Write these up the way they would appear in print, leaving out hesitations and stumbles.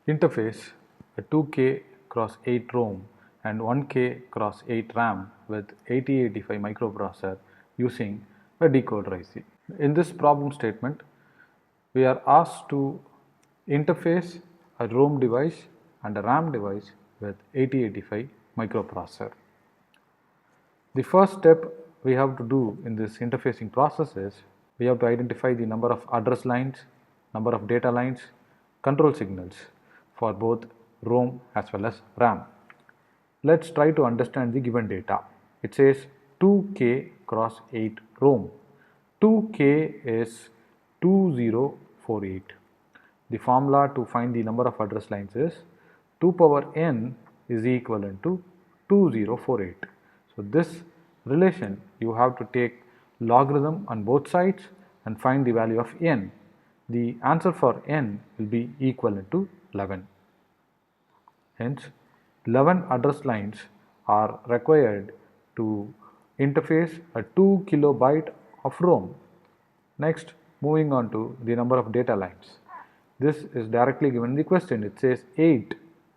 Interface a 2K cross 8 ROM and 1K cross 8 RAM with 8085 microprocessor using a decoder IC. In this problem statement, we are asked to interface a ROM device and a RAM device with 8085 microprocessor. The first step we have to do in this interfacing process is we have to identify the number of address lines, number of data lines, control signals for both ROM as well as RAM. Let's try to understand the given data. It says 2K cross 8 ROM. 2K is 2048. The formula to find the number of address lines is 2 power n is equivalent to 2048. So this relation you have to take logarithm on both sides and find the value of n. The answer for n will be equivalent to 11. Hence, 11 address lines are required to interface a 2 kilobyte of ROM. Next, moving on to the number of data lines. This is directly given in the question. It says 8.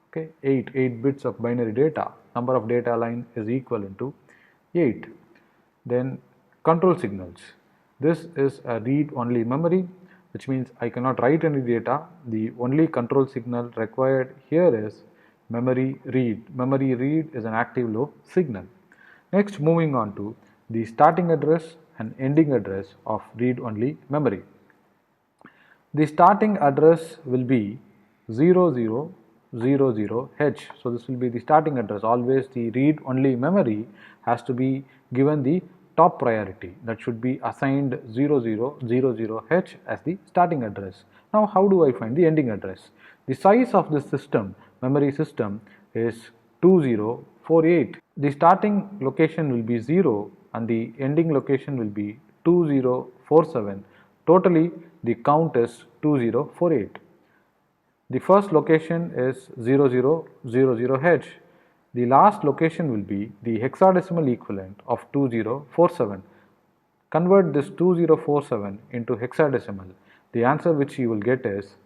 Okay, 8 bits of binary data. Number of data line is equivalent to 8. Then control signals. This is a read-only memory, which means I cannot write any data. The only control signal required here is memory read. Memory read is an active low signal. Next, moving on to the starting address and ending address of read-only memory. The starting address will be 0000H. So this will be the starting address. Always the read-only memory has to be given the top priority. That should be assigned 0000H as the starting address. Now how do I find the ending address? The size of this system, memory system, is 2048. The starting location will be 0 and the ending location will be 2047. Totally the count is 2048. The first location is 0000H. The last location will be the hexadecimal equivalent of 2047. Convert this 2047 into hexadecimal. The answer which you will get is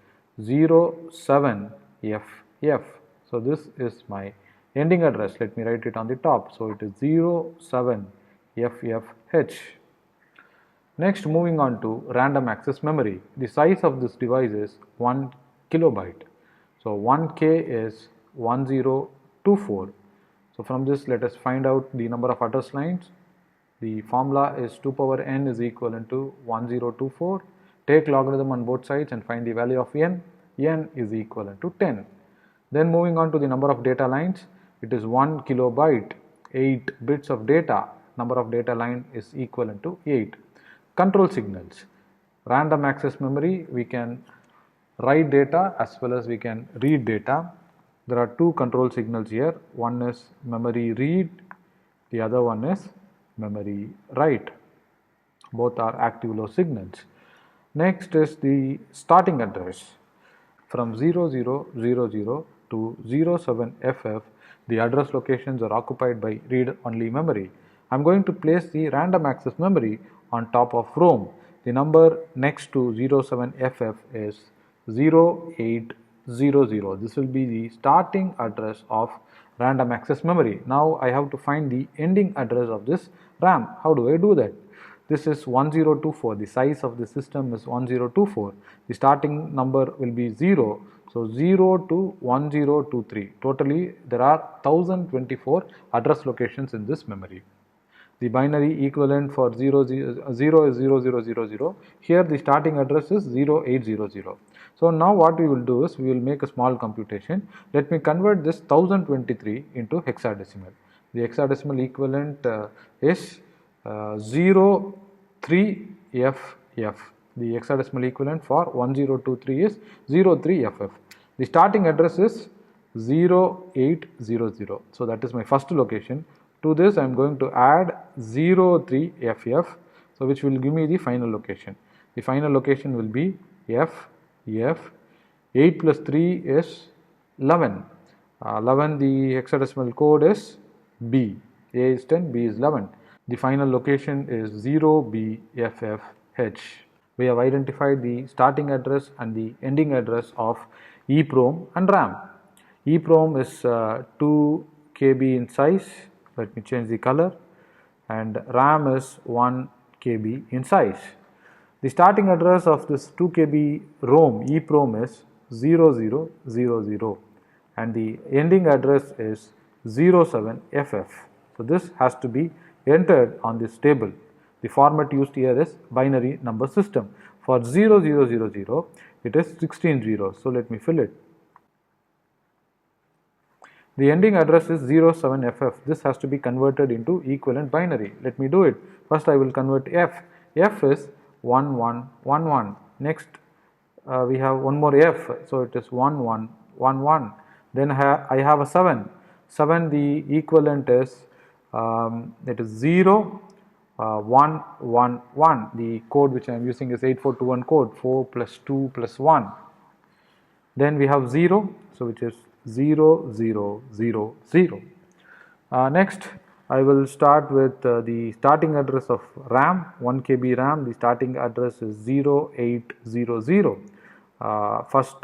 07FF. So this is my ending address. Let me write it on the top. So it is 07FFH. Next, moving on to random access memory. The size of this device is 1 kilobyte. So 1K is 1024. So from this, let us find out the number of address lines. The formula is 2 power n is equivalent to 1024. Take logarithm on both sides and find the value of n. N is equivalent to 10. Then moving on to the number of data lines, it is 1 kilobyte, 8 bits of data. Number of data line is equivalent to 8. Control signals. Random access memory, we can write data as well as we can read data. There are two control signals here. One is memory read, the other one is memory write. Both are active low signals. Next is the starting address. From 0000 to 07FF, the address locations are occupied by read-only memory. I am going to place the random access memory on top of ROM. The number next to 07FF is 0800. This will be the starting address of random access memory. Now I have to find the ending address of this RAM. How do I do that? This is 1024. The size of the system is 1024. The starting number will be 0. So 0 to 1023. Totally there are 1024 address locations in this memory. The binary equivalent for 0 is 0000. Here the starting address is 0800. So now what we will do is we will make a small computation. Let me convert this 1023 into hexadecimal. The hexadecimal equivalent is 03FF. The hexadecimal equivalent for 1023 is 03FF. The starting address is 0800. So that is my first location. To this I am going to add 03FF, so which will give me the final location. The final location will be F. 8 plus 3 is 11. 11, the hexadecimal code is B. A is 10, B is 11. The final location is 0BFFH. We have identified the starting address and the ending address of EEPROM and RAM. EEPROM is 2 KB in size. Let me change the color. And RAM is 1 KB in size. The starting address of this 2 KB ROM EEPROM is 0000 and the ending address is 07FF. So this has to be entered on this table. The format used here is binary number system. For 0000 it is 16 zeros. So let me fill it. The ending address is 07FF. This has to be converted into equivalent binary. Let me do it. First I will convert F. F is 1111. Next we have one more F. So it is 1111. Then I have a 7. 7, the equivalent is it is 0 1 1 1. The code which I am using is 8421 code, 4 plus 2 plus 1. Then we have 0, so which is 0 0 0 0. Next I will start with the starting address of RAM, 1 KB RAM. The starting address is 0800. First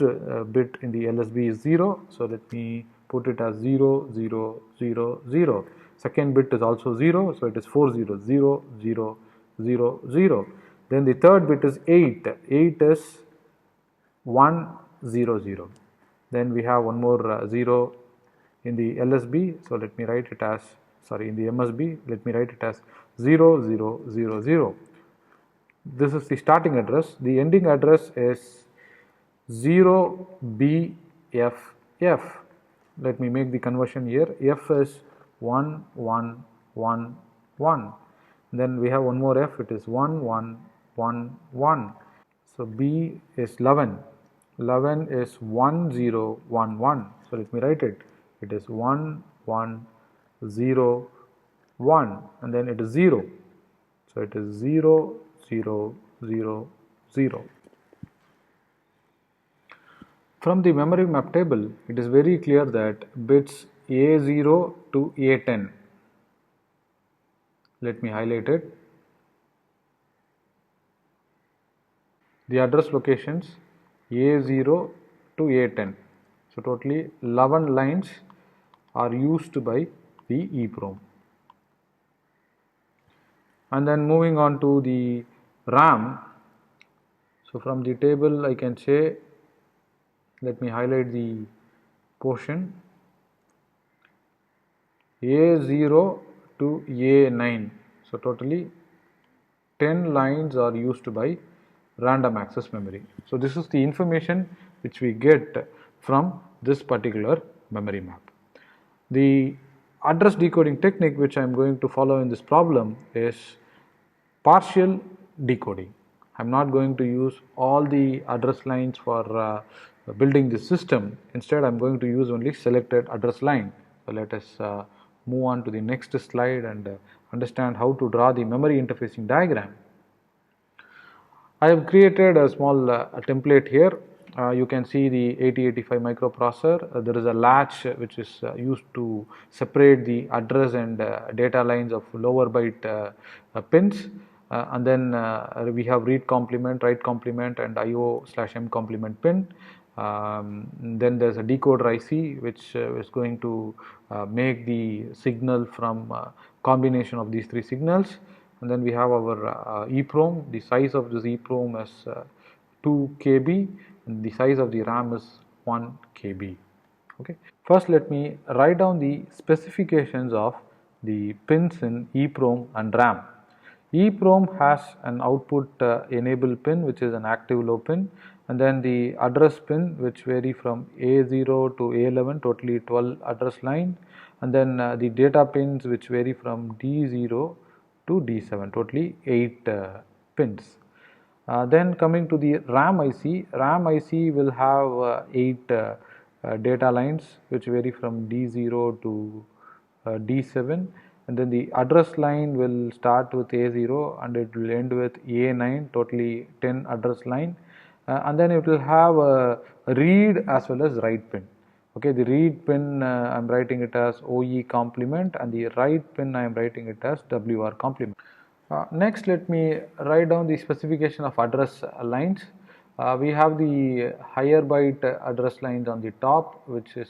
bit in the LSB is 0, so let me put it as 0 0 0 0. Second bit is also 0, so it is 40 0 0 0 0. Then the third bit is 8. 8 is 1 0 0. Then we have one more 0 in the LSB, so let me write it as, sorry, in the MSB, let me write it as 0 0 0 0. This is the starting address. The ending address is 0BFF. Let me make the conversion here. F is 1 1 1 1. Then we have one more F, it is 1 1 1 1. So B is 11. 11 is 1 0 1 1. So let me write it. It is 1 1 0 1 and then it is 0. So it is 0 0 0 0. From the memory map table, it is very clear that bits A0 to A10. Let me highlight it. The address locations A0 to A10. So totally 11 lines are used by the EEPROM. And then moving on to the RAM. So from the table I can say, let me highlight the portion A0 to A9. So totally 10 lines are used by random access memory. So this is the information which we get from this particular memory map. The address decoding technique which I am going to follow in this problem is partial decoding. I am not going to use all the address lines for building this system. Instead, I am going to use only selected address line. So let us move on to the next slide and understand how to draw the memory interfacing diagram. I have created a small template here. You can see the 8085 microprocessor. There is a latch which is used to separate the address and data lines of lower byte pins. And then we have read complement, write complement and IO/M complement pin. Then there's a decoder IC which is going to make the signal from combination of these three signals. And then we have our EEPROM. The size of this EEPROM is 2 KB and the size of the RAM is 1 KB. Okay. First let me write down the specifications of the pins in EEPROM and RAM. EEPROM has an output enable pin which is an active low pin, and then the address pin which vary from A0 to A11, totally 12 address line, and then the data pins which vary from D0 to D7, totally 8 pins. Then coming to the RAM IC will have 8 data lines which vary from D0 to D7, and then the address line will start with A0 and it will end with A9, totally 10 address line, and then it will have a read as well as write pin. Okay, the read pin I am writing it as OE complement and the write pin I am writing it as WR complement. Next let me write down the specification of address lines. We have the higher byte address lines on the top, which is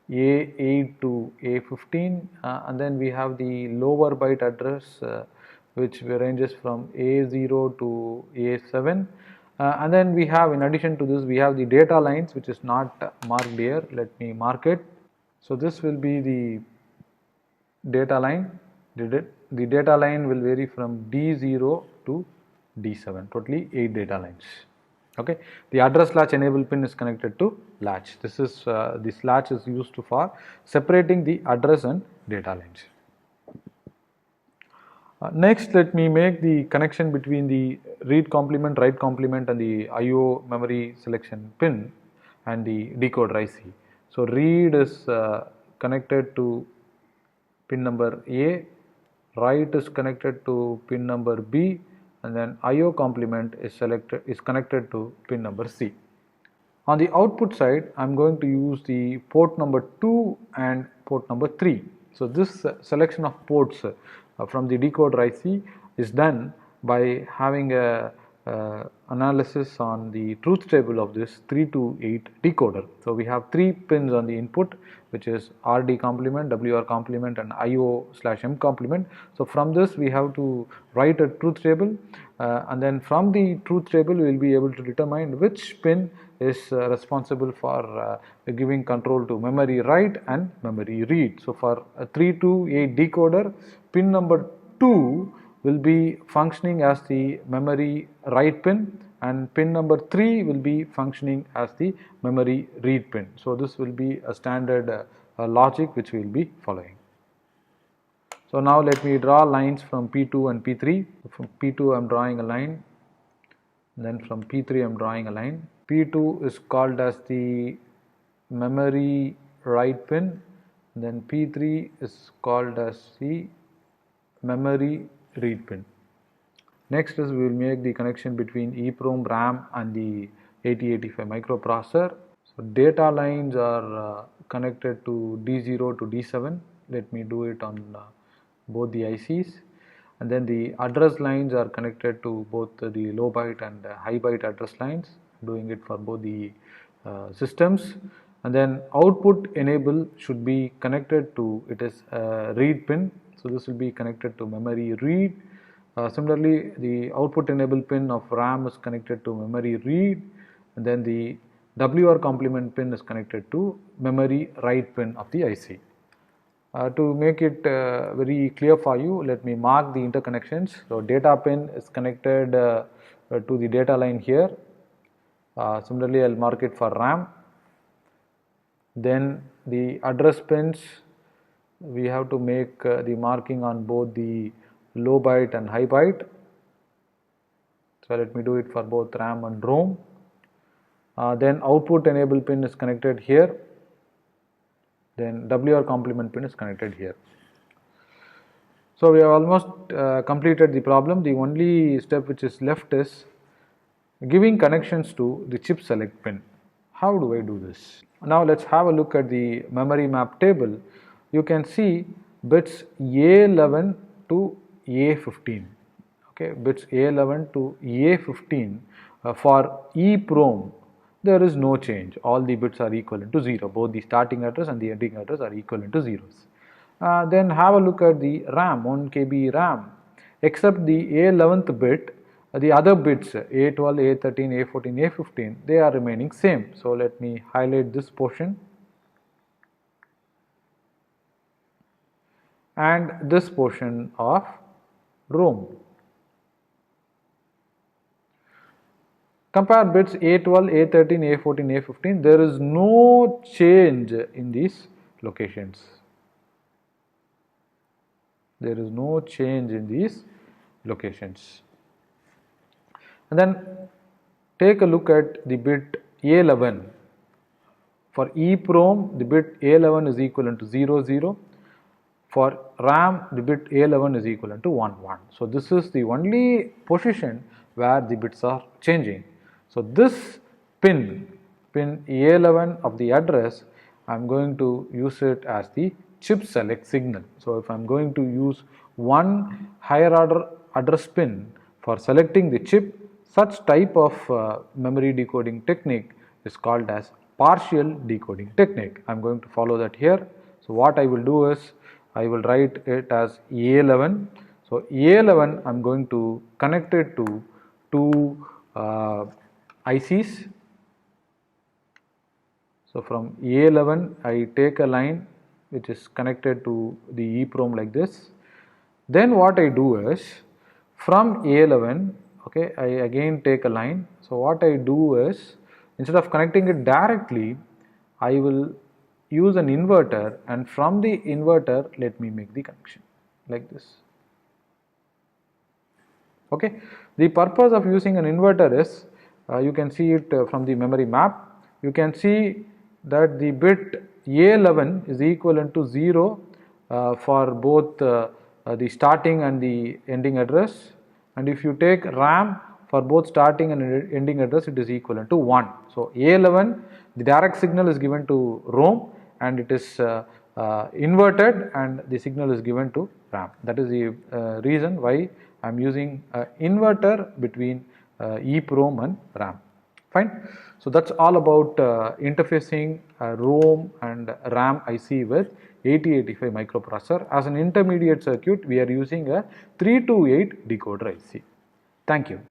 A8 to A15, and then we have the lower byte address which ranges from A0 to A7, and then we have, in addition to this, we have the data lines which is not marked here. Let me mark it. So this will be the data line. The data line will vary from D0 to D7, totally 8 data lines. Okay, the address latch enable pin is connected to latch. This latch is used for separating the address and data lines. Next, let me make the connection between the read complement, write complement, and the IO memory selection pin and the decoder IC. So read is connected to pin number A, write is connected to pin number B, and then IO complement is connected to pin number C. On the output side, I am going to use the port number 2 and port number 3. So this selection of ports from the decoder IC is done by having a analysis on the truth table of this 3 to 8 decoder. So we have 3 pins on the input, which is RD complement, WR complement, and IO/M complement. So from this we have to write a truth table, and then from the truth table we will be able to determine which pin is responsible for giving control to memory write and memory read. So for a 3 to 8 decoder, pin number 2 will be functioning as the memory write pin, and pin number 3 will be functioning as the memory read pin. So this will be a standard logic which we will be following. So now let me draw lines from P2 and P3. From P2 I am drawing a line, then from P3 I am drawing a line. P2 is called as the memory write pin, then P3 is called as the memory read pin. Next is we will make the connection between EEPROM, RAM, and the 8085 microprocessor. So data lines are connected to D0 to D7. Let me do it on both the ICs. And then the address lines are connected to both the low byte and high byte address lines, doing it for both the systems. And then output enable should be connected to, it is a read pin, so this will be connected to memory read. Similarly, the output enable pin of RAM is connected to memory read, and then the WR complement pin is connected to memory write pin of the IC. To make it very clear for you, let me mark the interconnections. So data pin is connected to the data line here. Similarly, I will mark it for RAM. Then the address pins, we have to make the marking on both the low byte and high byte. So let me do it for both RAM and ROM. Then output enable pin is connected here. Then WR complement pin is connected here. So we have almost completed the problem. The only step which is left is giving connections to the chip select pin. How do I do this? Now let's have a look at the memory map table. You can see bits A11 to A15. Okay, bits A11 to A15 for EEPROM, there is no change. All the bits are equivalent to 0. Both the starting address and the ending address are equivalent to zeros. Then have a look at the RAM, 1 KB RAM. Except the A11th bit, the other bits A12, A13, A14, A15, they are remaining same. So let me highlight this portion and this portion of ROM. Compare bits A12, A13, A14, A15. There is no change in these locations. There is no change in these locations. And then take a look at the bit A11. For EEPROM, the bit A11 is equivalent to 0, 0. For RAM, the bit A11 is equivalent to 1, 1. So this is the only position where the bits are changing. So this pin A11 of the address, I am going to use it as the chip select signal. So if I am going to use one higher order address pin for selecting the chip, Such type of memory decoding technique is called as partial decoding technique. I am going to follow that here. So what I will do is I will write it as A11. So A11 I am going to connect it to two ICs. So from A11 I take a line which is connected to the EEPROM like this. Then what I do is from A11, okay, I again take a line. So what I do is instead of connecting it directly, I will use an inverter, and from the inverter let me make the connection like this. Okay, the purpose of using an inverter is you can see it from the memory map. You can see that the bit A11 is equivalent to 0 for both the starting and the ending address, and if you take RAM for both starting and ending address, it is equivalent to 1. So A11, the direct signal is given to ROM and it is inverted and the signal is given to RAM. That is the reason why I am using inverter between EEPROM and RAM. Fine. So that's all about interfacing ROM and RAM IC with 8085 microprocessor. As an intermediate circuit, we are using a 328 decoder IC. Thank you.